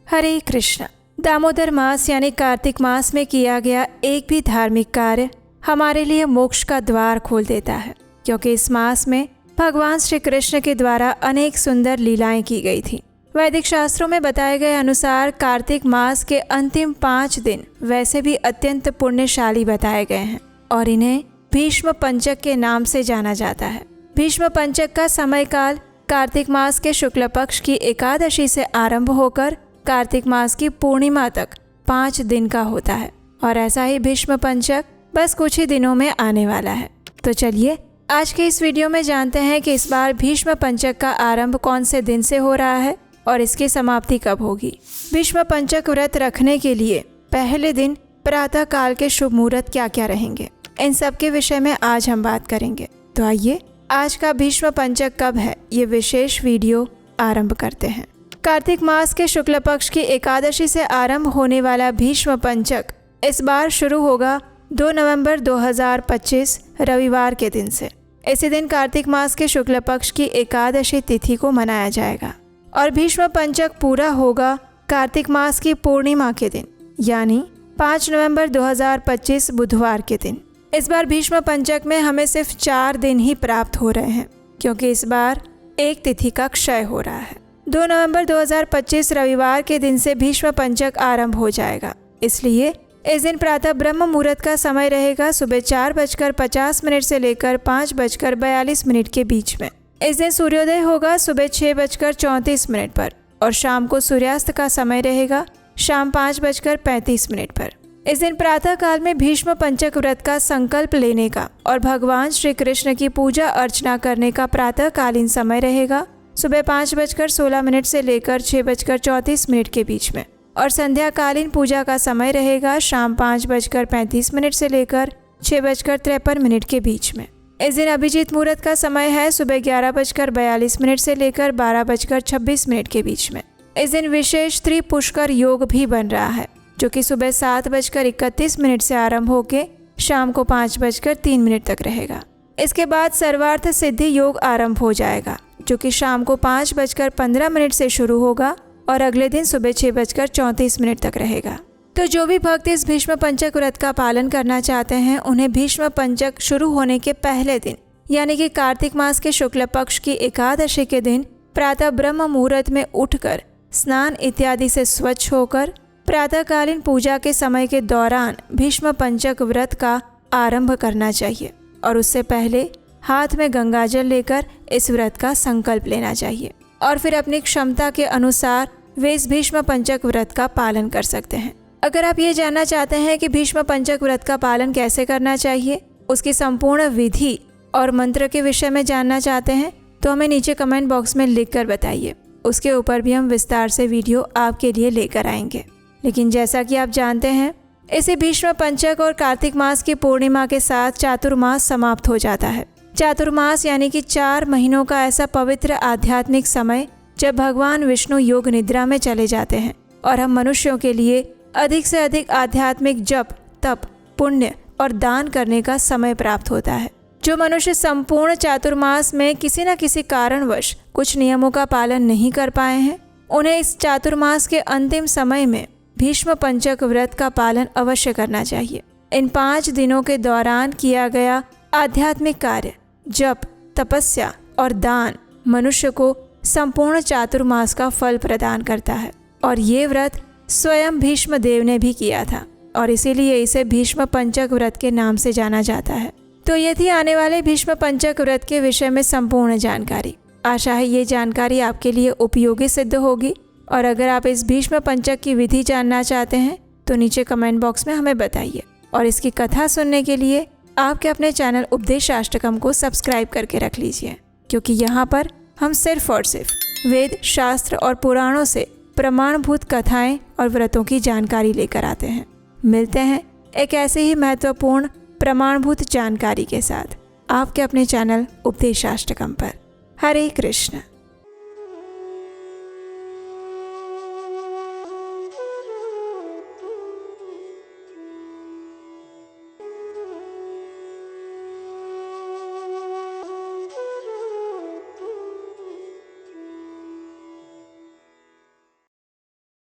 हरे कृष्ण। दामोदर मास यानी कार्तिक मास में किया गया एक भी धार्मिक कार्य हमारे लिए मोक्ष का द्वार खोल देता है, क्योंकि इस मास में भगवान श्री कृष्ण के द्वारा अनेक सुंदर लीलाएं की गई थी। वैदिक शास्त्रों में बताए गए अनुसार कार्तिक मास के अंतिम 5 दिन वैसे भी अत्यंत पुण्यशाली बताए गए हैं और इन्हें भीष्म पंचक के नाम से जाना जाता है। भीष्म पंचक का समय काल कार्तिक मास के शुक्ल पक्ष की एकादशी से आरंभ होकर कार्तिक मास की पूर्णिमा तक 5 दिन का होता है और ऐसा ही भीष्म पंचक बस कुछ ही दिनों में आने वाला है। तो चलिए आज के इस वीडियो में जानते हैं कि इस बार भीष्म पंचक का आरंभ कौन से दिन से हो रहा है और इसकी समाप्ति कब होगी। भीष्म पंचक व्रत रखने के लिए पहले दिन प्रातः काल के शुभ मुहूर्त क्या क्या रहेंगे, इन सब के विषय में आज हम बात करेंगे। तो आइए आज का भीष्म पंचक कब है ये विशेष वीडियो आरंभ करते हैं। कार्तिक मास के शुक्ल पक्ष की एकादशी से आरंभ होने वाला भीष्म पंचक इस बार शुरू होगा 2 नवंबर 2025 रविवार के दिन से। इसी दिन कार्तिक मास के शुक्ल पक्ष की एकादशी तिथि को मनाया जाएगा और भीष्म पंचक पूरा होगा कार्तिक मास की पूर्णिमा के दिन यानी 5 नवंबर 2025 बुधवार के दिन। इस बार भीष्म पंचक में हमें सिर्फ 4 दिन ही प्राप्त हो रहे हैं, क्योंकि इस बार एक तिथि का क्षय हो रहा है। 2 नवंबर 2025 रविवार के दिन से भीष्म पंचक आरंभ हो जाएगा, इसलिए इस दिन प्रातः ब्रह्म मुहूर्त का समय रहेगा सुबह 4:50 से लेकर 5:42 के बीच में। इस दिन सूर्योदय होगा सुबह 6:34 पर और शाम को सूर्यास्त का समय रहेगा शाम 5:35 पर। इस दिन प्रातः काल में भीष्म पंचक व्रत का संकल्प लेने का और भगवान श्री कृष्ण की पूजा अर्चना करने का प्रातः कालीन समय रहेगा सुबह 5:16 से लेकर 6:34 के बीच में और संध्या कालीन पूजा का समय रहेगा शाम 5:35 से लेकर 6:53 के बीच में। इस दिन अभिजीत मुहूर्त का समय है सुबह 11:42 से लेकर 12:26 के बीच में। इस दिन विशेष त्रिपुष्कर योग भी बन रहा है, जो कि सुबह 7:31 से आरंभ होकर शाम को 5:03 तक रहेगा। इसके बाद सर्वार्थ सिद्धि योग आरंभ हो जाएगा, जो कि शाम को 5:15 से शुरू होगा और अगले दिन सुबह 6:34 तक रहेगा। तो जो भी भक्त इस भीष्म पंचक व्रत का पालन करना चाहते हैं, उन्हें भीष्म पंचक शुरू होने के पहले दिन यानी कि कार्तिक मास के शुक्ल पक्ष की एकादशी के दिन प्रातः ब्रह्म मुहूर्त में उठकर स्नान इत्यादि से स्वच्छ होकर प्रातःकालीन पूजा के समय के दौरान भीष्म पंचक व्रत का आरंभ करना चाहिए और उससे पहले हाथ में गंगाजल लेकर इस व्रत का संकल्प लेना चाहिए और फिर अपनी क्षमता के अनुसार वे इस भीष्म पंचक व्रत का पालन कर सकते हैं। अगर आप ये जानना चाहते हैं कि भीष्म पंचक व्रत का पालन कैसे करना चाहिए, उसकी संपूर्ण विधि और मंत्र के विषय में जानना चाहते हैं, तो हमें नीचे कमेंट बॉक्स में लिख कर बताइए। उसके ऊपर भी हम विस्तार से वीडियो आपके लिए लेकर आएंगे। लेकिन जैसा कि आप जानते हैं, इसी भीष्म पंचक और कार्तिक मास की पूर्णिमा के साथ चातुर्मास समाप्त हो जाता है। चातुर्मास यानी कि 4 महीनों का ऐसा पवित्र आध्यात्मिक समय जब भगवान विष्णु योग निद्रा में चले जाते हैं और हम मनुष्यों के लिए अधिक से अधिक आध्यात्मिक जप, तप, पुण्य और दान करने का समय प्राप्त होता है। जो मनुष्य संपूर्ण चातुर्मास में किसी न किसी कारणवश कुछ नियमों का पालन नहीं कर पाए हैं, उन्हें इस चातुर्मास के अंतिम समय में भीष्म पंचक व्रत का पालन अवश्य करना चाहिए। इन 5 दिनों के दौरान किया गया आध्यात्मिक कार्य, जप, तपस्या और दान मनुष्य को संपूर्ण चातुर्मास का फल प्रदान करता है और ये व्रत स्वयं भीष्म देव ने भी किया था और इसीलिए इसे भीष्म पंचक व्रत के नाम से जाना जाता है। तो ये थी आने वाले भीष्म पंचक व्रत के विषय में संपूर्ण जानकारी। आशा है ये जानकारी आपके लिए उपयोगी सिद्ध होगी और अगर आप इस भीष्म पंचक की विधि जानना चाहते हैं तो नीचे कमेंट बॉक्स में हमें बताइए और इसकी कथा सुनने के लिए आपके अपने चैनल उपदेशाष्टकम को सब्सक्राइब करके रख लीजिए, क्योंकि यहाँ पर हम सिर्फ और सिर्फ वेद, शास्त्र और पुराणों से प्रमाणभूत कथाएं और व्रतों की जानकारी लेकर आते हैं। मिलते हैं एक ऐसे ही महत्वपूर्ण प्रमाणभूत जानकारी के साथ आपके अपने चैनल उपदेशाष्टकम पर। हरे कृष्ण।